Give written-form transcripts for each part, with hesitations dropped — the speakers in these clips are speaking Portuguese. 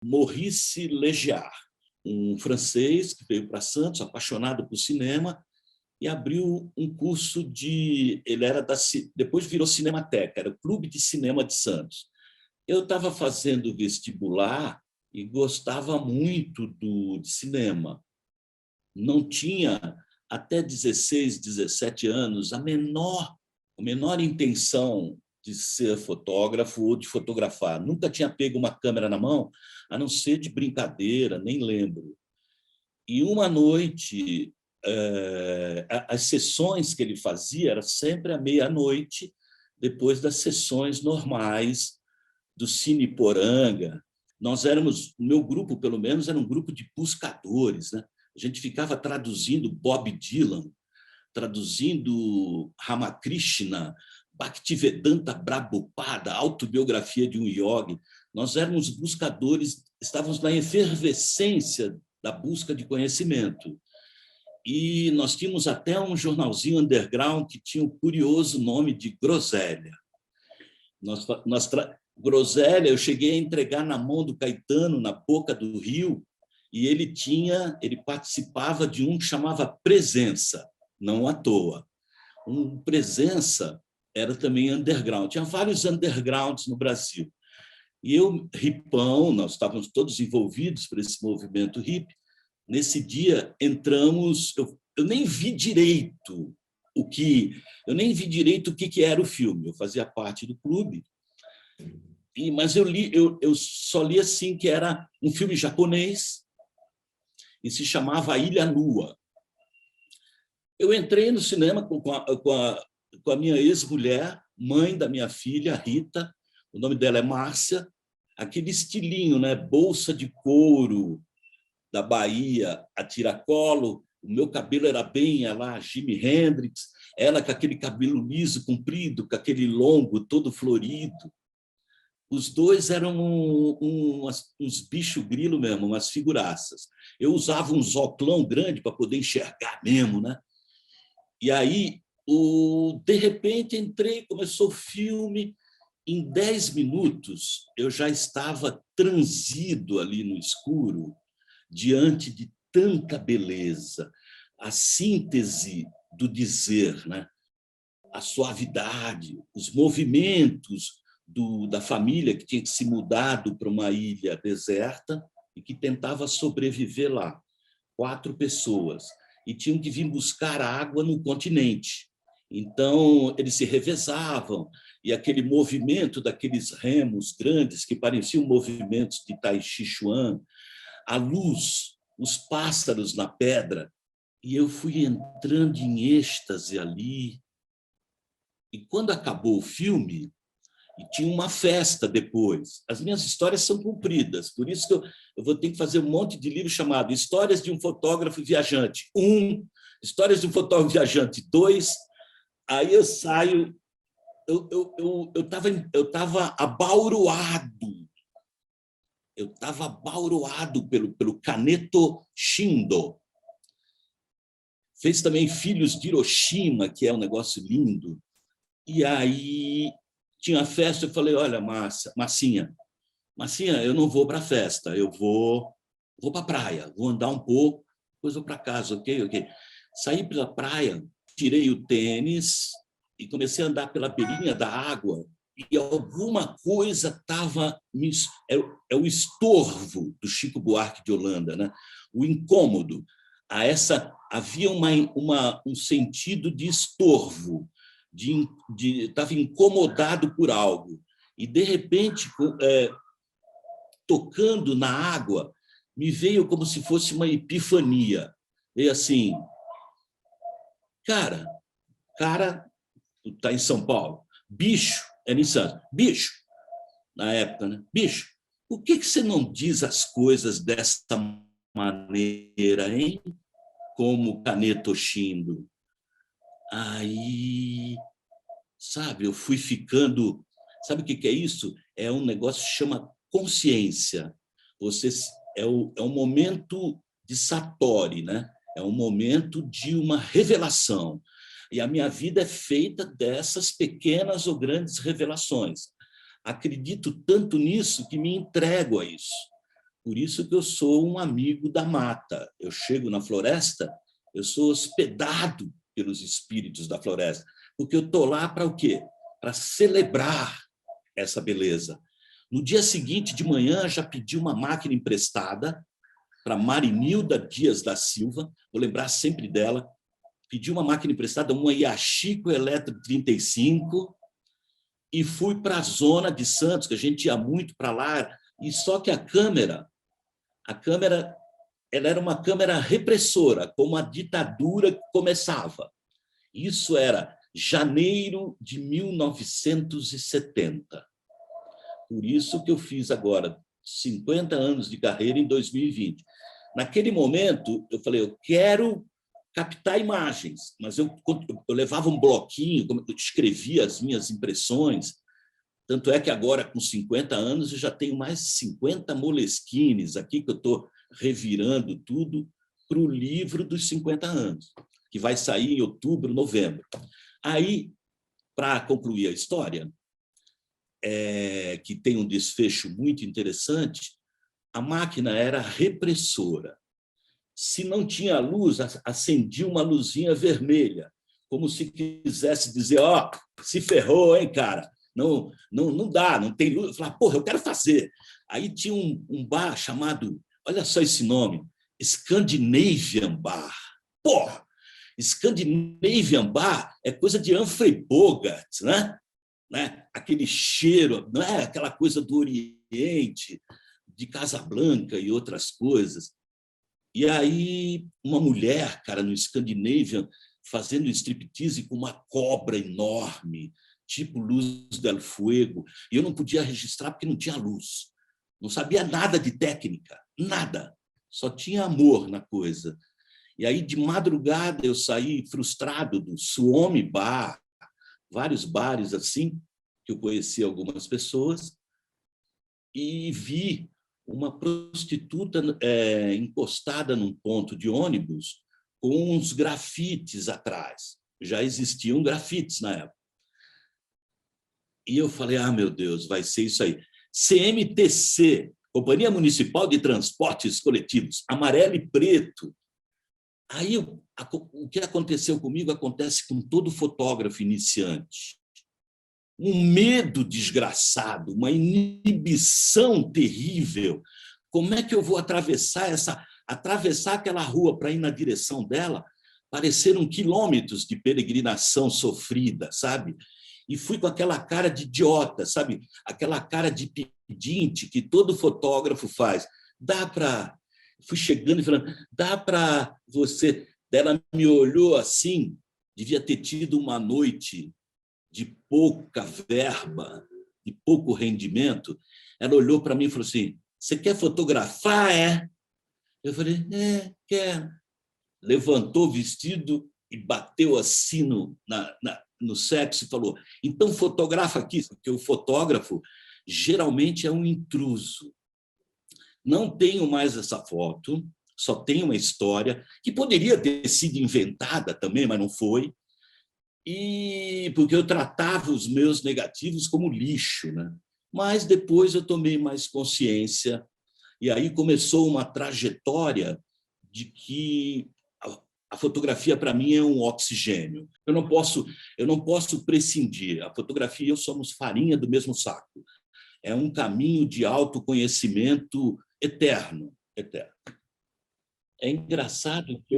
Maurice Légiard, um francês que veio para Santos, apaixonado por cinema, e abriu um curso de... depois virou Cinemateca, era o Clube de Cinema de Santos. Eu estava fazendo vestibular e gostava muito de cinema. Não tinha, até 16, 17 anos, a menor intenção de ser fotógrafo ou de fotografar. Nunca tinha pego uma câmera na mão, a não ser de brincadeira, nem lembro. E uma noite, as sessões que ele fazia eram sempre à meia-noite, depois das sessões normais do Cine Poranga. O meu grupo, pelo menos, era um grupo de buscadores, né? A gente ficava traduzindo Bob Dylan, traduzindo Ramakrishna, Bhaktivedanta Prabhupada, autobiografia de um yogi. Nós éramos buscadores, estávamos na efervescência da busca de conhecimento. E nós tínhamos até um jornalzinho underground que tinha o curioso nome de Groselha. Groselha, eu cheguei a entregar na mão do Caetano, na Boca do Rio, e ele participava de um que chamava Presença, não à toa. Um Presença era também underground. Tinha vários undergrounds no Brasil. E eu, hipão, nós estávamos todos envolvidos por esse movimento hippie. Nesse dia, entramos... Eu nem vi direito o que era o filme. Eu fazia parte do clube, mas eu só li assim que era um filme japonês e se chamava A Ilha Nua. Eu entrei no cinema com a minha ex-mulher, mãe da minha filha, Rita, o nome dela é Márcia, aquele estilinho, né? Bolsa de couro da Bahia, a tiracolo, o meu cabelo era bem lá, Jimi Hendrix, ela com aquele cabelo liso, comprido, com aquele longo, todo florido. Os dois eram uns bicho-grilo mesmo, umas figuraças. Eu usava um óculos grande para poder enxergar mesmo, né? E aí, de repente, entrei, começou o filme. Em 10 minutos, eu já estava transido ali no escuro, diante de tanta beleza, a síntese do dizer, né? A suavidade, os movimentos da família que tinha se mudado para uma ilha deserta e que tentava sobreviver lá. 4 pessoas. E tinham que vir buscar água no continente. Então, eles se revezavam, e aquele movimento daqueles remos grandes, que pareciam movimentos de Tai Chi Chuan, a luz, os pássaros na pedra, e eu fui entrando em êxtase ali. E quando acabou o filme, e tinha uma festa depois. As minhas histórias são compridas, por isso que eu vou ter que fazer um monte de livro chamado Histórias de um Fotógrafo Viajante 1, Histórias de um Fotógrafo Viajante 2. Aí eu saio, eu estava abauroado. Eu estava abauroado pelo Kaneto Shindo. Fez também Filhos de Hiroshima, que é um negócio lindo. E aí tinha a festa, eu falei, olha, Massinha, eu não vou para a festa, eu vou para a praia, vou andar um pouco, depois vou para casa, ok? Saí pela praia, tirei o tênis e comecei a andar pela beirinha da água, e alguma coisa estava... É o estorvo do Chico Buarque de Holanda, né? O incômodo. Havia um sentido de estorvo, estava incomodado por algo. E, de repente, tocando na água, me veio como se fosse uma epifania. Veio assim, cara, tu está em São Paulo, bicho, era em Santos, bicho, na época, né? Bicho, por que você não diz as coisas dessa maneira, hein? Como Kaneto Shindo. Aí, sabe, eu fui ficando... Sabe o que é isso? É um negócio que chama consciência. É um momento de satori, né? É um momento de uma revelação. E a minha vida é feita dessas pequenas ou grandes revelações. Acredito tanto nisso que me entrego a isso. Por isso que eu sou um amigo da mata. Eu chego na floresta, eu sou hospedado pelos espíritos da floresta, porque eu estou lá para o quê? Para celebrar essa beleza. No dia seguinte, de manhã, já pedi uma máquina emprestada para Marinilda Dias da Silva, vou lembrar sempre dela, pedi uma máquina emprestada, uma Yashico Eletro 35, e fui para a zona de Santos, que a gente ia muito para lá, e só que a câmera ela era uma câmera repressora, como a ditadura começava. Isso era janeiro de 1970. Por isso que eu fiz agora 50 anos de carreira em 2020. Naquele momento, eu falei, eu quero captar imagens, mas eu levava um bloquinho, eu escrevia as minhas impressões. Tanto é que agora, com 50 anos, eu já tenho mais de 50 moleskines aqui, que eu estou revirando tudo para o livro dos 50 anos, que vai sair em outubro, novembro. Aí, para concluir a história, que tem um desfecho muito interessante, a máquina era repressora. Se não tinha luz, acendia uma luzinha vermelha, como se quisesse dizer, ó, se ferrou, hein, cara? Não dá, não tem luz. Eu falava, porra, eu quero fazer. Aí tinha um bar chamado, olha só esse nome, Scandinavian Bar. Porra, Scandinavian Bar é coisa de Humphrey Bogart, né? Aquele cheiro, não é aquela coisa do Oriente, de Casablanca e outras coisas. E aí, uma mulher, cara, no Scandinavian, fazendo striptease com uma cobra enorme, tipo Luz del Fuego, e eu não podia registrar porque não tinha luz. Não sabia nada de técnica, nada. Só tinha amor na coisa. E aí, de madrugada, eu saí frustrado do Suomi Bar, vários bares assim, que eu conheci algumas pessoas, e vi uma prostituta encostada num ponto de ônibus com uns grafites atrás. Já existiam grafites na época. E eu falei, meu Deus, vai ser isso aí. CMTC, Companhia Municipal de Transportes Coletivos, amarelo e preto. Aí o que aconteceu comigo acontece com todo fotógrafo iniciante. Um medo desgraçado, uma inibição terrível. Como é que eu vou atravessar aquela rua para ir na direção dela? Pareceram quilômetros de peregrinação sofrida, sabe? E fui com aquela cara de idiota, sabe? Aquela cara de pedinte que todo fotógrafo faz. Fui chegando e falando, dá para você... Ela me olhou assim, devia ter tido uma noite de pouca verba, de pouco rendimento. Ela olhou para mim e falou assim, você quer fotografar, é? Eu falei, quero. Levantou o vestido e bateu assim no sexo e falou, então fotografa aqui, porque o fotógrafo geralmente é um intruso. Não tenho mais essa foto, só tenho uma história, que poderia ter sido inventada também, mas não foi, e porque eu tratava os meus negativos como lixo, né? Mas depois eu tomei mais consciência, e aí começou uma trajetória de que a fotografia, para mim, é um oxigênio. Eu não posso prescindir. A fotografia e eu somos farinha do mesmo saco. É um caminho de autoconhecimento eterno. Eterno. É engraçado que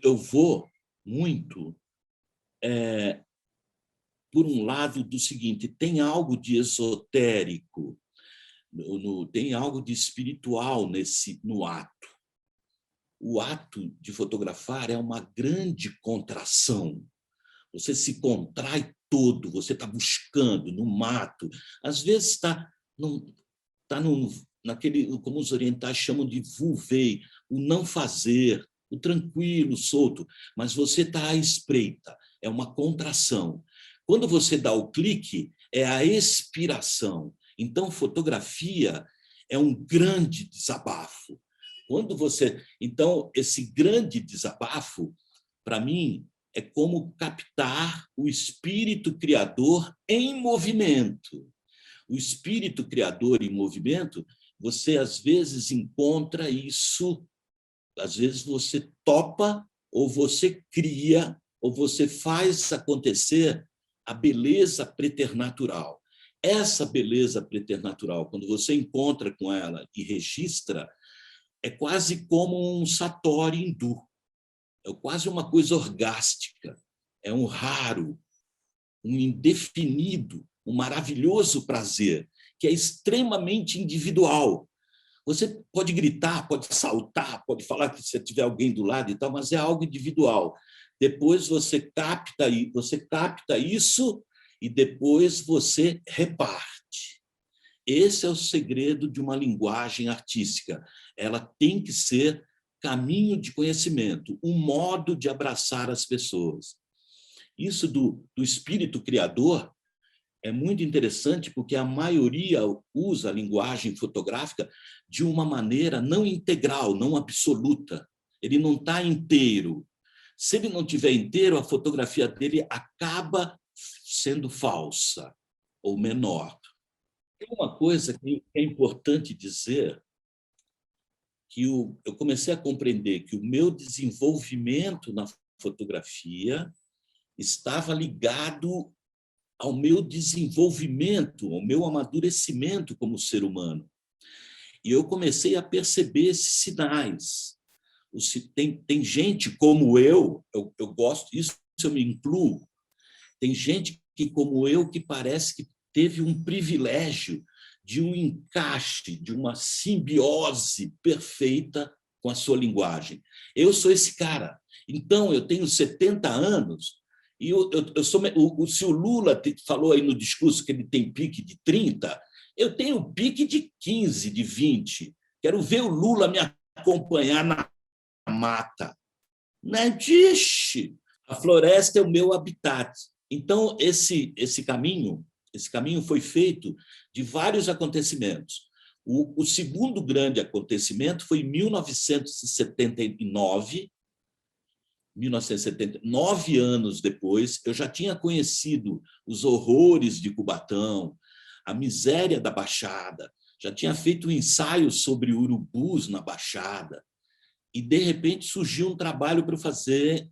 eu vou muito por um lado do seguinte, tem algo de esotérico, tem algo de espiritual no ato. O ato de fotografar é uma grande contração. Você se contrai todo, você está buscando no mato. Às vezes está naquele, como os orientais chamam de vulvei, o não fazer, o tranquilo, solto, mas você está à espreita, é uma contração. Quando você dá o clique, é a expiração. Então, fotografia é um grande desabafo. Então, esse grande desabafo, para mim, é como captar o espírito criador em movimento. O espírito criador em movimento você às vezes encontra isso, às vezes você topa, ou você cria, ou você faz acontecer a beleza preternatural. Essa beleza preternatural, quando você encontra com ela e registra, é quase como um satori hindu, é quase uma coisa orgástica, é um raro, um indefinido, um maravilhoso prazer, que é extremamente individual. Você pode gritar, pode saltar, pode falar que se tiver alguém do lado e tal, mas é algo individual. Depois você capta isso e depois você reparte. Esse é o segredo de uma linguagem artística. Ela tem que ser caminho de conhecimento, um modo de abraçar as pessoas. Isso do espírito criador é muito interessante porque a maioria usa a linguagem fotográfica de uma maneira não integral, não absoluta. Ele não está inteiro. Se ele não estiver inteiro, a fotografia dele acaba sendo falsa ou menor. Tem uma coisa que é importante dizer, que eu comecei a compreender que o meu desenvolvimento na fotografia estava ligado ao meu desenvolvimento, ao meu amadurecimento como ser humano. E eu comecei a perceber esses sinais. Tem gente como eu gosto, isso eu me incluo, tem gente que, como eu, que parece que teve um privilégio de um encaixe, de uma simbiose perfeita com a sua linguagem. Eu sou esse cara. Então, eu tenho 70 anos, e eu sou, se o Lula falou aí no discurso que ele tem pique de 30, eu tenho pique de 15, de 20. Quero ver o Lula me acompanhar na mata. Não existe. A floresta é o meu habitat. Então, esse caminho foi feito de vários acontecimentos. O segundo grande acontecimento foi em 1979, 9 anos depois, eu já tinha conhecido os horrores de Cubatão, a miséria da Baixada, já tinha feito um ensaio sobre urubus na Baixada, e, de repente, surgiu um trabalho para fazer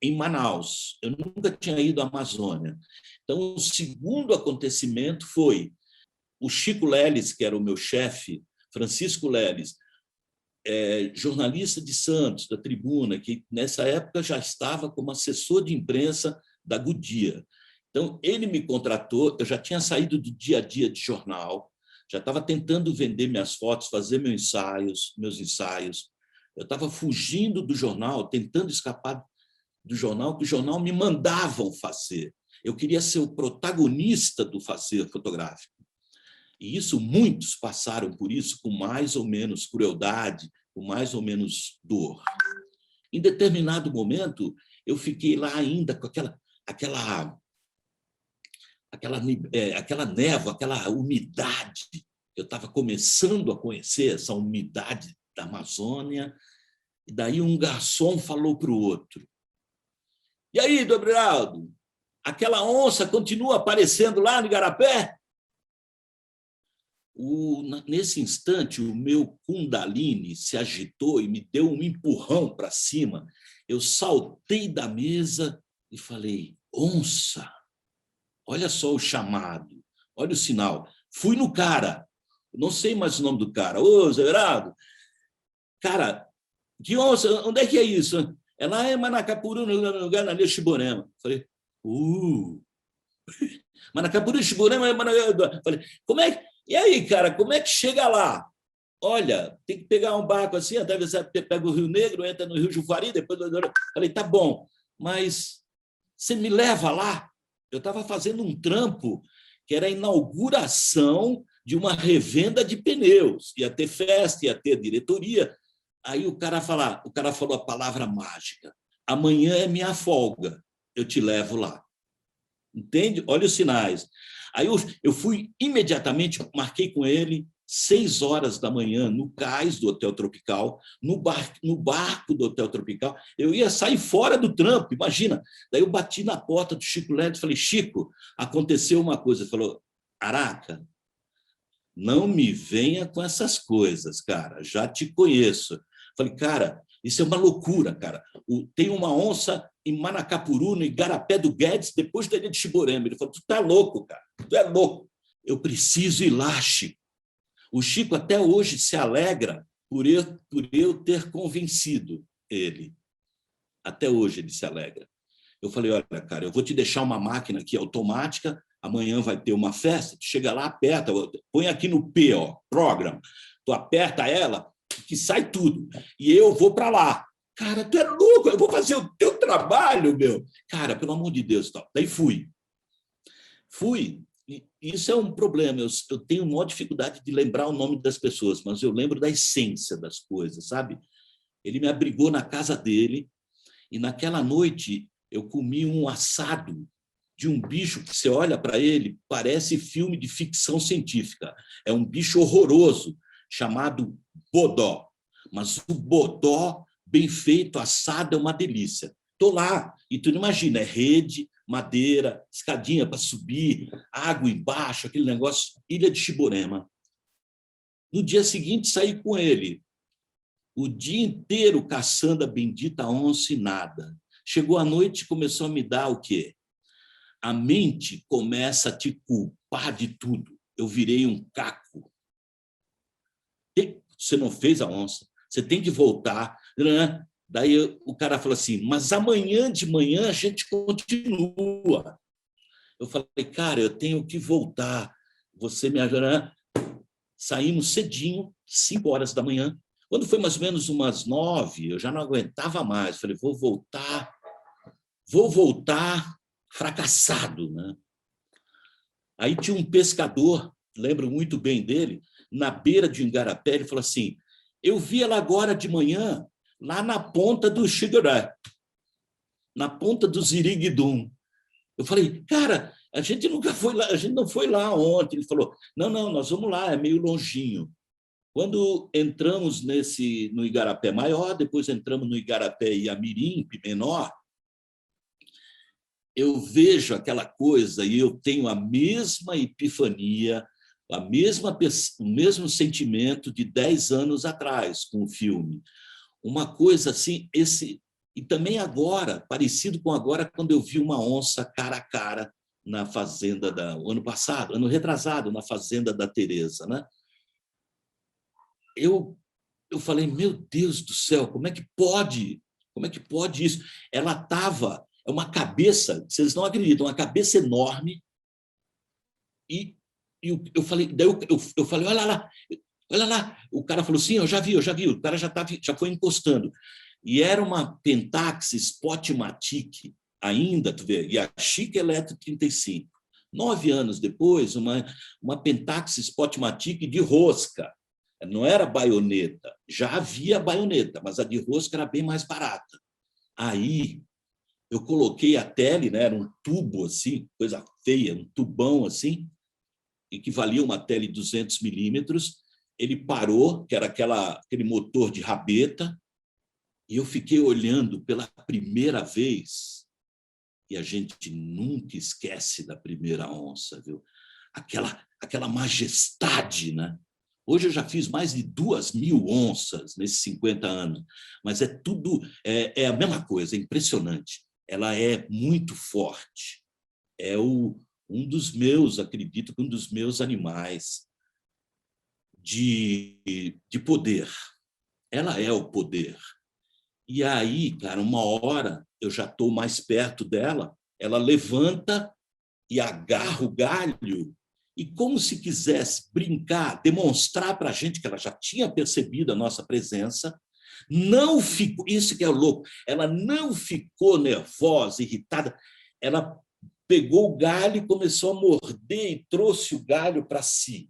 em Manaus. Eu nunca tinha ido à Amazônia. Então, o segundo acontecimento foi o Chico Leles, que era o meu chefe, Francisco Leles, jornalista de Santos, da Tribuna, que nessa época já estava como assessor de imprensa da Goodyear. Então, ele me contratou, eu já tinha saído do dia a dia de jornal, já estava tentando vender minhas fotos, fazer meus ensaios. Eu estava fugindo do jornal, tentando escapar do jornal, que o jornal me mandavam fazer. Eu queria ser o protagonista do fazer fotográfico. E isso, muitos passaram por isso com mais ou menos crueldade, com mais ou menos dor. Em determinado momento, eu fiquei lá ainda com aquela névoa, aquela umidade. Eu estava começando a conhecer essa umidade da Amazônia, e daí um garçom falou para o outro: "E aí, Dobraldo, aquela onça continua aparecendo lá no Igarapé?" Nesse instante, o meu Kundalini se agitou e me deu um empurrão para cima. Eu saltei da mesa e falei: "Onça, olha só o chamado, olha o sinal." Fui no cara, não sei mais o nome do cara. "Ô, Zé Everardo, cara, que onça, onde é que é isso?" "É lá em Manacapuru, no lugar na Ilha Chiborema." Falei: Manacapuru, Chiborema, falei: "Como é que... E aí, cara, como é que chega lá?" "Olha, tem que pegar um barco assim, até você pega o Rio Negro, entra no Rio Juvari, depois..." Falei: "Tá bom, mas você me leva lá?" Eu estava fazendo um trampo que era a inauguração de uma revenda de pneus. Ia ter festa, ia ter diretoria. Aí o cara falou a palavra mágica: "Amanhã é minha folga, eu te levo lá." Entende? Olha os sinais. Aí eu fui imediatamente, marquei com ele 6 horas da manhã no cais do Hotel Tropical, no barco do Hotel Tropical. Eu ia sair fora do trampo, imagina. Daí eu bati na porta do Chico Leles e falei: "Chico, aconteceu uma coisa." Ele falou: "Araca, Não me venha com essas coisas, cara. Já te conheço. Falei, cara, isso é uma loucura, cara. Tem uma onça em Manacapuru, no Igarapé do Guedes, depois da ilha de Chiborema. Ele falou, tu tá louco, cara. Tu é louco. Eu preciso ir lá, Chico. O Chico até hoje se alegra por eu ter convencido ele. Até hoje ele se alegra. Eu falei, olha, cara, eu vou te deixar uma máquina aqui automática, amanhã vai ter uma festa, tu chega lá, aperta, põe aqui no P, ó, program, tu aperta ela, que sai tudo, e eu vou para lá. Cara, tu é louco, eu vou fazer o teu trabalho, meu. Cara, pelo amor de Deus. Tal. Daí fui. E isso é um problema, eu tenho maior dificuldade de lembrar o nome das pessoas, mas eu lembro da essência das coisas, sabe? Ele me abrigou na casa dele, e naquela noite eu comi um assado de um bicho que você olha para ele, parece filme de ficção científica. É um bicho horroroso, chamado bodó. Mas o bodó, bem feito, assado, é uma delícia. Estou lá, e tu não imagina, é rede, madeira, escadinha para subir, água embaixo, aquele negócio, Ilha de Chiborema. No dia seguinte, saí com ele. O dia inteiro caçando a bendita onça e nada. Chegou a noite e começou a me dar o quê? A mente começa a te culpar de tudo. Eu virei um caco. Você não fez a onça, você tem que voltar. Daí o cara falou assim, mas amanhã de manhã a gente continua. Eu falei, cara, eu tenho que voltar. Você me ajuda? Saímos cedinho, 5 horas da manhã. Quando foi mais ou menos umas 9, eu já não aguentava mais. Falei, vou voltar fracassado, né? Aí tinha um pescador, lembro muito bem dele, na beira de um igarapé, ele falou assim, eu vi ela agora de manhã, lá na ponta do Xigoré, na ponta do Ziriguidum. Eu falei, cara, a gente nunca foi lá, a gente não foi lá ontem. Ele falou, não, nós vamos lá, é meio longinho. Quando entramos no Igarapé Maior, depois entramos no Igarapé Iamirim, menor, eu vejo aquela coisa e eu tenho a mesma epifania, o mesmo sentimento de 10 anos atrás com o filme. Uma coisa assim, e também agora, parecido com agora, quando eu vi uma onça cara a cara na fazenda o ano passado, ano retrasado, na fazenda da Teresa, né? Eu falei, meu Deus do céu, como é que pode? Como é que pode isso? Ela estava, é uma cabeça, vocês não acreditam, uma cabeça enorme, e eu falei, daí eu falei, olha lá. O cara falou, sim, eu já vi, o cara já foi encostando. E era uma Pentax Spotmatic ainda, tu vê, e a Chica Eletro 35. 9 anos depois, uma Pentax Spotmatic de rosca. Não era baioneta, já havia baioneta, mas a de rosca era bem mais barata. Aí eu coloquei a tele, né, era um tubo assim, coisa feia, um tubão assim, equivalia a uma tele 200 milímetros. Ele parou, que era aquele motor de rabeta, e eu fiquei olhando pela primeira vez, e a gente nunca esquece da primeira onça, viu? Aquela majestade, né? Hoje eu já fiz mais de 2.000 onças nesses 50 anos, mas é a mesma coisa, é impressionante. Ela é muito forte. É um dos meus, acredito que um dos meus animais de poder. Ela é o poder. E aí, cara, uma hora eu já estou mais perto dela, ela levanta e agarra o galho, e como se quisesse brincar, demonstrar para a gente que ela já tinha percebido a nossa presença, não ficou, isso que é louco, ela não ficou nervosa, irritada, ela pegou o galho e começou a morder e trouxe o galho para si.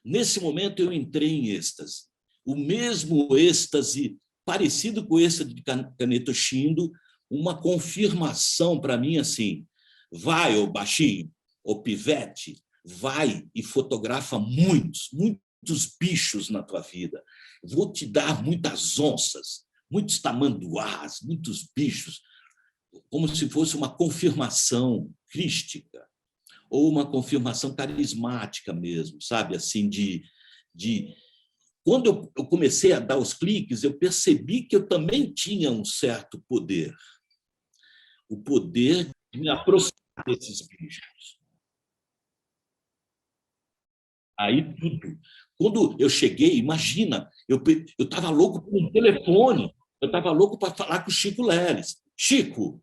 Nesse momento eu entrei em êxtase, o mesmo êxtase parecido com o êxtase de Caneto Shindo, uma confirmação para mim assim, vai, ô baixinho, ô pivete, vai e fotografa muitos bichos na tua vida. Vou te dar muitas onças, muitos tamanduás, muitos bichos, como se fosse uma confirmação crística. ou uma confirmação carismática mesmo, sabe? Assim, de... Quando eu comecei a dar os cliques, eu percebi que eu também tinha um certo poder, o poder de me aproximar desses bichos. Aí tudo. Quando eu cheguei, imagina, eu estava louco por um telefone, eu estava louco para falar com o Chico Leles. Chico,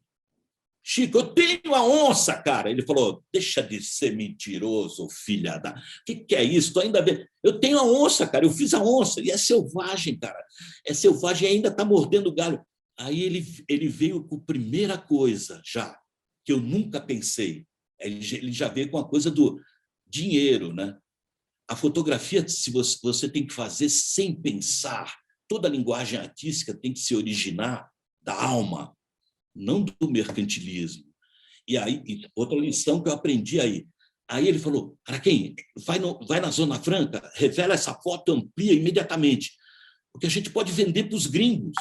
eu tenho a onça, cara. Ele falou, deixa de ser mentiroso, filha da... O que é isso? Tu ainda vê... Eu tenho a onça, cara, eu fiz a onça. E é selvagem, cara. É selvagem e ainda está mordendo o galho. Aí ele veio com a primeira coisa, já, que eu nunca pensei. Ele já veio com a coisa do dinheiro, né? A fotografia, se você tem que fazer sem pensar. Toda a linguagem artística tem que se originar da alma, não do mercantilismo. E aí, outra lição que eu aprendi aí. Aí ele falou, Araquém, vai na Zona Franca, revela essa foto, amplia imediatamente, porque a gente pode vender para os gringos.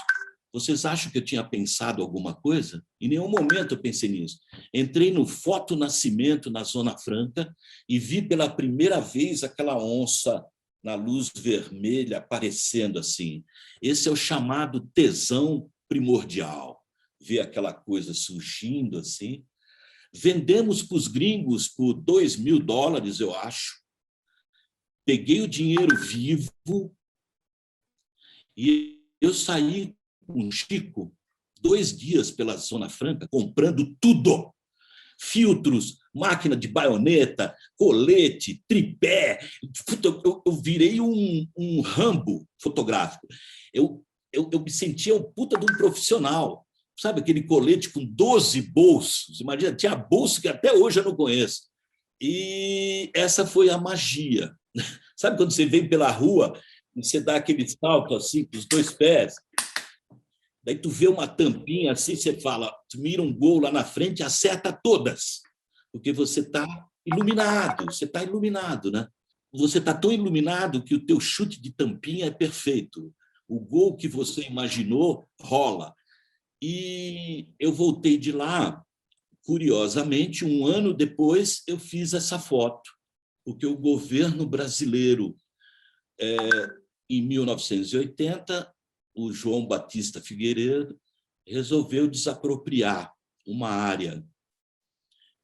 Vocês acham que eu tinha pensado alguma coisa? Em nenhum momento eu pensei nisso. Entrei no Foto Nascimento, na Zona Franca, e vi pela primeira vez aquela onça na luz vermelha aparecendo assim. Esse é o chamado tesão primordial. Ver aquela coisa surgindo assim. Vendemos para os gringos por $2.000, eu acho. Peguei o dinheiro vivo e eu saí com o Chico 2 dias pela Zona Franca comprando tudo. Filtros, máquina de baioneta, colete, tripé. Eu virei um Rambo fotográfico. Eu me sentia um puta de um profissional. Sabe aquele colete com 12 bolsos? Imagina, tinha bolso que até hoje eu não conheço. E essa foi a magia. Sabe quando você vem pela rua e você dá aquele salto assim com os 2 pés? Daí tu vê uma tampinha assim, você fala, tu mira um gol lá na frente e acerta todas, porque você está iluminado, né? Você está tão iluminado que o teu chute de tampinha é perfeito. O gol que você imaginou rola. E eu voltei de lá, curiosamente, 1 ano depois eu fiz essa foto, porque o governo brasileiro, em 1980, o João Batista Figueiredo resolveu desapropriar uma área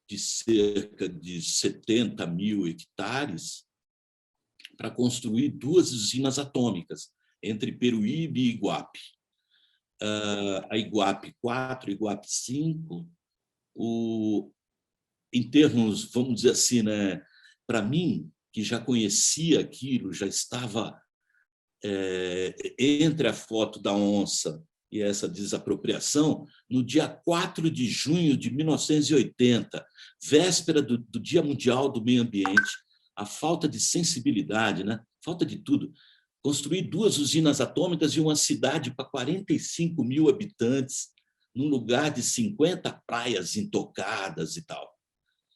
de cerca de 70 mil hectares para construir 2 usinas atômicas entre Peruíbe e Iguape. A Iguape 4, Iguape 5. Em termos, vamos dizer assim, né, para mim, que já conhecia aquilo, já estava entre a foto da onça e essa desapropriação, no dia 4 de junho de 1980, véspera do Dia Mundial do Meio Ambiente, a falta de sensibilidade, né? Falta de tudo. Construir 2 usinas atômicas e uma cidade para 45 mil habitantes, num lugar de 50 praias intocadas e tal.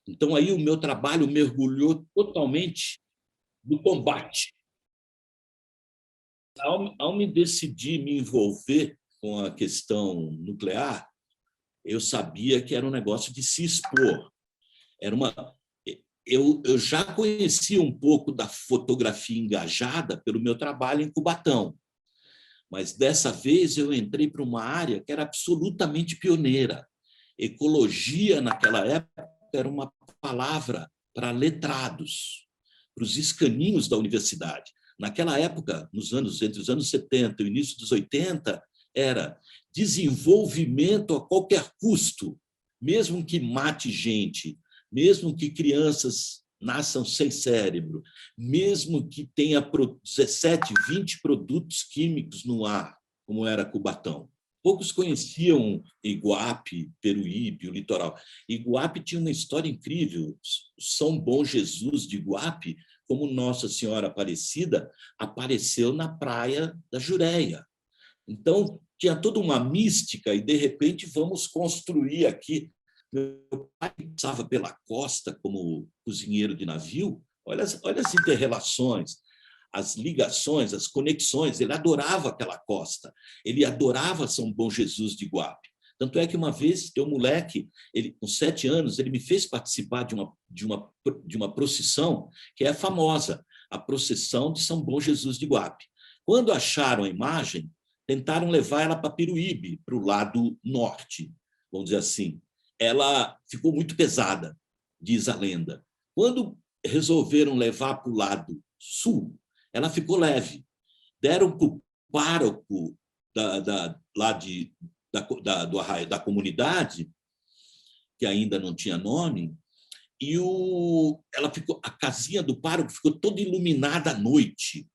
Então, aí o meu trabalho mergulhou totalmente no combate. Ao me decidir me envolver com a questão nuclear, eu sabia que era um negócio de se expor. Eu já conhecia um pouco da fotografia engajada pelo meu trabalho em Cubatão, mas dessa vez eu entrei para uma área que era absolutamente pioneira. Ecologia, naquela época, era uma palavra para letrados, para os escaninhos da universidade. Naquela época, entre os anos 70 e o início dos 80, era desenvolvimento a qualquer custo, mesmo que mate gente, mesmo que crianças nasçam sem cérebro, mesmo que tenha 17, 20 produtos químicos no ar, como era Cubatão. Poucos conheciam Iguape, Peruíbe, o litoral. Iguape tinha uma história incrível. São Bom Jesus de Iguape, como Nossa Senhora Aparecida, apareceu na praia da Jureia. Então, tinha toda uma mística e, de repente, vamos construir aqui. Meu pai passava pela costa como cozinheiro de navio. Olha as inter-relações, as ligações, as conexões. Ele adorava aquela costa. Ele adorava São Bom Jesus de Iguape. Tanto é que uma vez, teu moleque, ele, com 7 anos, ele me fez participar de uma procissão que é famosa, a procissão de São Bom Jesus de Guape. Quando acharam a imagem, tentaram levar ela para Peruíbe, para o lado norte, vamos dizer assim. Ela ficou muito pesada, diz a lenda. Quando resolveram levar para o lado sul, ela ficou leve. Deram para o pároco lá da comunidade, que ainda não tinha nome, e ela ficou, a casinha do pároco ficou toda iluminada à noite.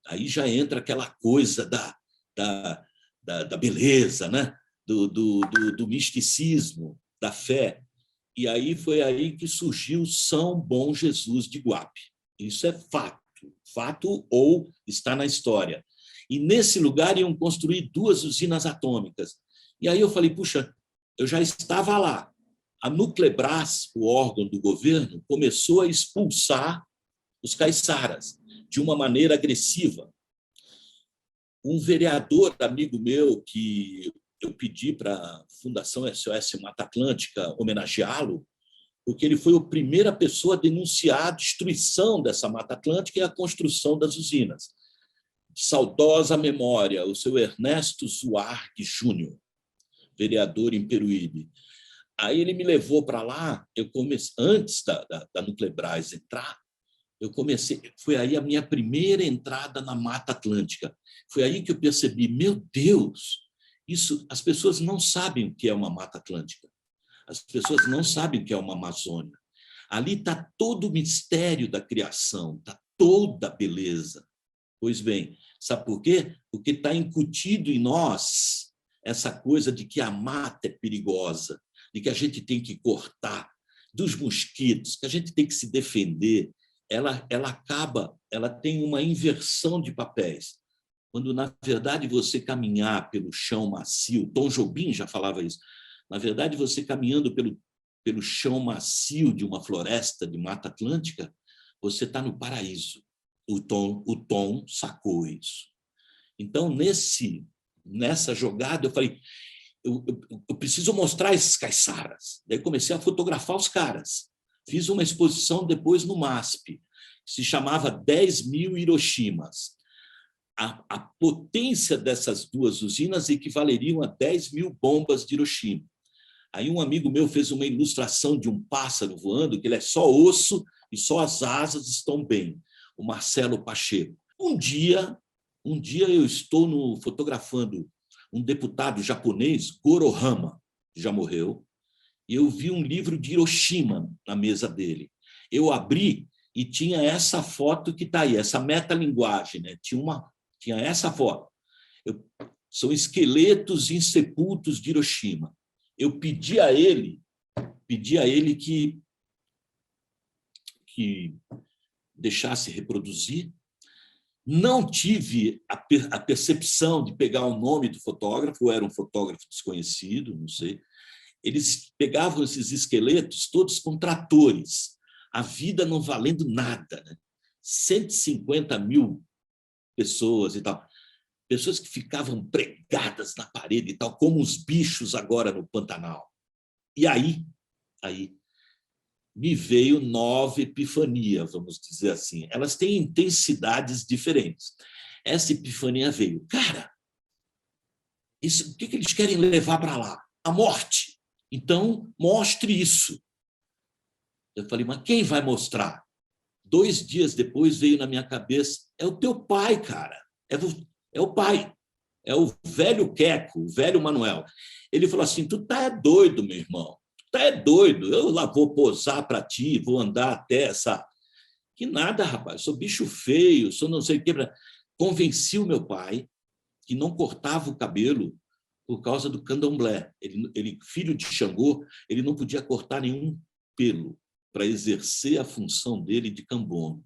Aí já entra aquela coisa da beleza, né? do misticismo, da fé. E aí foi aí que surgiu São Bom Jesus de Guape. Isso é fato ou está na história. E nesse lugar iam construir 2 usinas atômicas. E aí eu falei, puxa, eu já estava lá. A Nuclebras, o órgão do governo, começou a expulsar os caiçaras de uma maneira agressiva. Um vereador amigo meu, que eu pedi para a Fundação SOS Mata Atlântica homenageá-lo, porque ele foi a primeira pessoa a denunciar a destruição dessa Mata Atlântica e a construção das usinas. Saudosa memória, o seu Ernesto Zuarque Júnior, vereador em Peruíbe. Aí ele me levou para lá, eu comecei, antes da Nuclebras entrar, foi aí a minha primeira entrada na Mata Atlântica. Foi aí que eu percebi, meu Deus, as pessoas não sabem o que é uma Mata Atlântica. As pessoas não sabem o que é uma Amazônia. Ali está todo o mistério da criação, está toda a beleza. Pois bem, sabe por quê? Porque está incutido em nós essa coisa de que a mata é perigosa, de que a gente tem que cortar, dos mosquitos, que a gente tem que se defender. Ela tem uma inversão de papéis. Quando, na verdade, você caminhar pelo chão macio, Tom Jobim já falava isso, na verdade, você caminhando pelo chão macio de uma floresta de Mata Atlântica, você está no paraíso. O Tom sacou isso. Então, nessa jogada, eu falei, eu preciso mostrar esses caiçaras. Daí comecei a fotografar os caras. Fiz uma exposição depois no MASP, que se chamava 10.000 Hiroshimas. A potência dessas 2 usinas equivaleriam a 10.000 bombas de Hiroshima. Aí um amigo meu fez uma ilustração de um pássaro voando, que ele é só osso e só as asas estão bem. O Marcelo Pacheco. Um dia eu estou fotografando um deputado japonês, Goro Hama, que já morreu, e eu vi um livro de Hiroshima na mesa dele. Eu abri e tinha essa foto que está aí, essa metalinguagem, né? Tinha essa foto. São esqueletos insepultos de Hiroshima. Eu pedi a ele que deixasse reproduzir. Não tive a percepção de pegar o nome do fotógrafo, ou era um fotógrafo desconhecido, não sei. Eles pegavam esses esqueletos todos com tratores, a vida não valendo nada, né? 150.000 pessoas e tal. Pessoas que ficavam pregadas na parede e tal, como os bichos agora no Pantanal. E aí me veio nova epifania, vamos dizer assim. Elas têm intensidades diferentes. Essa epifania veio. Cara, o que eles querem levar para lá? A morte. Então, mostre isso. Eu falei, mas quem vai mostrar? 2 dias depois veio na minha cabeça, é o teu pai, cara. É o pai. É o velho Queco, o velho Manuel. Ele falou assim, tu tá doido, meu irmão. É doido, eu lá vou posar para ti, vou andar até essa... Que nada, rapaz, sou bicho feio, sou não sei o que. Convenci o meu pai que não cortava o cabelo por causa do candomblé. Ele, filho de Xangô, ele não podia cortar nenhum pelo para exercer a função dele de cambono.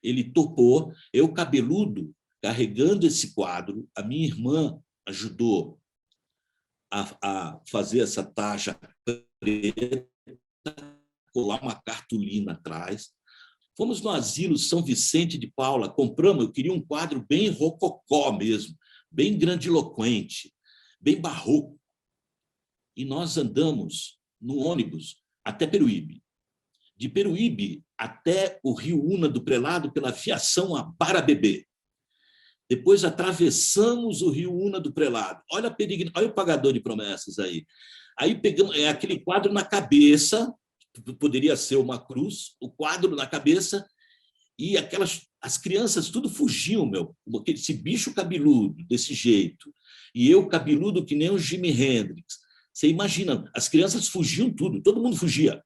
Ele topou, eu cabeludo, carregando esse quadro, a minha irmã ajudou a fazer essa taxa preta, colar uma cartolina atrás. Fomos no asilo São Vicente de Paula, compramos, eu queria um quadro bem rococó mesmo, bem grandiloquente, bem barroco. e nós andamos no ônibus até Peruíbe. De Peruíbe até o Rio Una do Prelado pela fiação a Barabebê. Depois atravessamos o Rio Una do Prelado. Olha olha o pagador de promessas aí. Aí pegamos aquele quadro na cabeça, poderia ser uma cruz, o quadro na cabeça, e as crianças tudo fugiam, meu, esse bicho cabeludo, desse jeito, e eu cabeludo que nem o Jimi Hendrix. Você imagina, as crianças fugiam tudo, todo mundo fugia.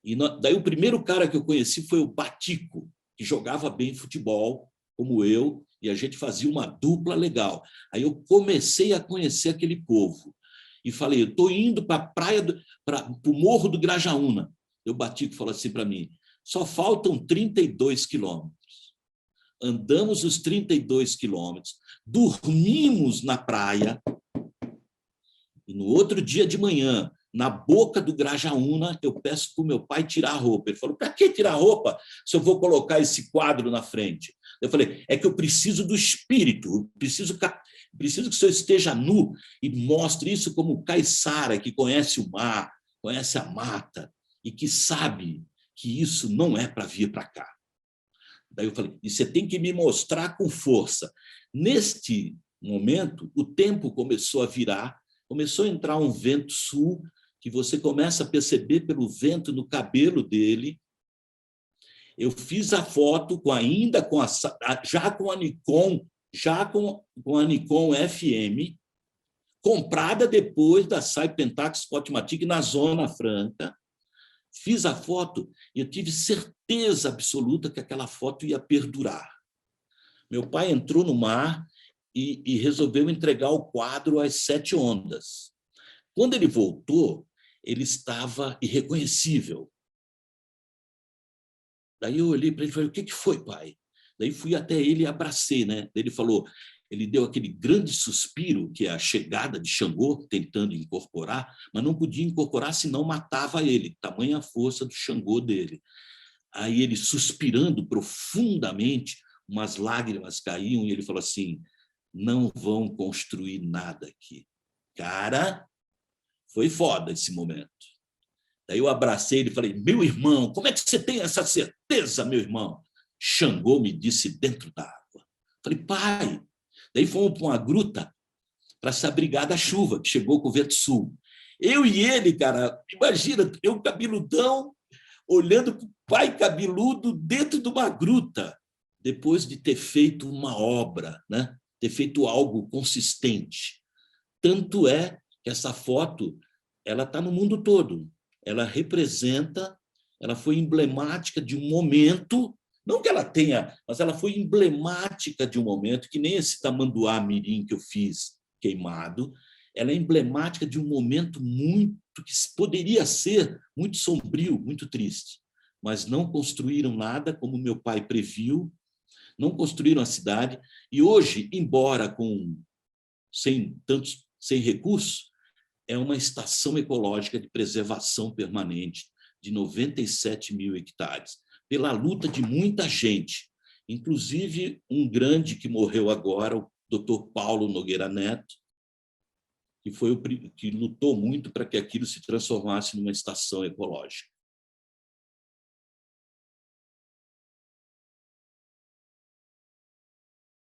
E daí o primeiro cara que eu conheci foi o Batico, que jogava bem futebol, como eu, e a gente fazia uma dupla legal. Aí eu comecei a conhecer aquele povo. E falei, eu estou indo para a praia, para o Morro do Grajaúna. O Batico falou assim para mim, só faltam 32 quilômetros. Andamos os 32 quilômetros, dormimos na praia, e no outro dia de manhã, na boca do Grajaúna, eu peço para o meu pai tirar a roupa. Ele falou, para que tirar a roupa se eu vou colocar esse quadro na frente? Eu falei, é que eu preciso do espírito, eu preciso que o senhor esteja nu e mostre isso como caiçara, que conhece o mar, conhece a mata, e que sabe que isso não é para vir para cá. Daí eu falei, e você tem que me mostrar com força. Neste momento, o tempo começou a virar, começou a entrar um vento sul, que você começa a perceber pelo vento no cabelo dele. Eu fiz a foto já com a Nikon FM, comprada depois da Pentax Spotmatic na Zona Franca. Fiz a foto e eu tive certeza absoluta que aquela foto ia perdurar. Meu pai entrou no mar e resolveu entregar o quadro às 7 ondas. Quando ele voltou, ele estava irreconhecível. Daí eu olhei para ele e falei, o que foi, pai? Daí fui até ele e abracei, né? Ele falou, ele deu aquele grande suspiro, que é a chegada de Xangô, tentando incorporar, mas não podia incorporar, senão matava ele, tamanha a força do Xangô dele. Aí ele, suspirando profundamente, umas lágrimas caíam, e ele falou assim, não vão construir nada aqui. Cara, foi foda esse momento. Daí eu abracei ele e falei, meu irmão, como é que você tem essa certeza, meu irmão? Xangô me disse dentro da água. Falei, pai. Daí fomos para uma gruta para se abrigar da chuva, que chegou com o vento sul. Eu e ele, cara, imagina, eu cabeludão, olhando para o pai cabeludo dentro de uma gruta, depois de ter feito uma obra, né? Ter feito algo consistente. Tanto é que essa foto ela está no mundo todo. Ela representa, ela foi emblemática de um momento, não que ela tenha, mas ela foi emblemática de um momento, que nem esse tamanduá mirim que eu fiz queimado, ela é emblemática de um momento muito, que poderia ser muito sombrio, muito triste, mas não construíram nada como meu pai previu, não construíram a cidade, e hoje, embora sem recursos, é uma estação ecológica de preservação permanente de 97 mil hectares, pela luta de muita gente, inclusive um grande que morreu agora, o Dr. Paulo Nogueira Neto, que lutou muito para que aquilo se transformasse numa estação ecológica.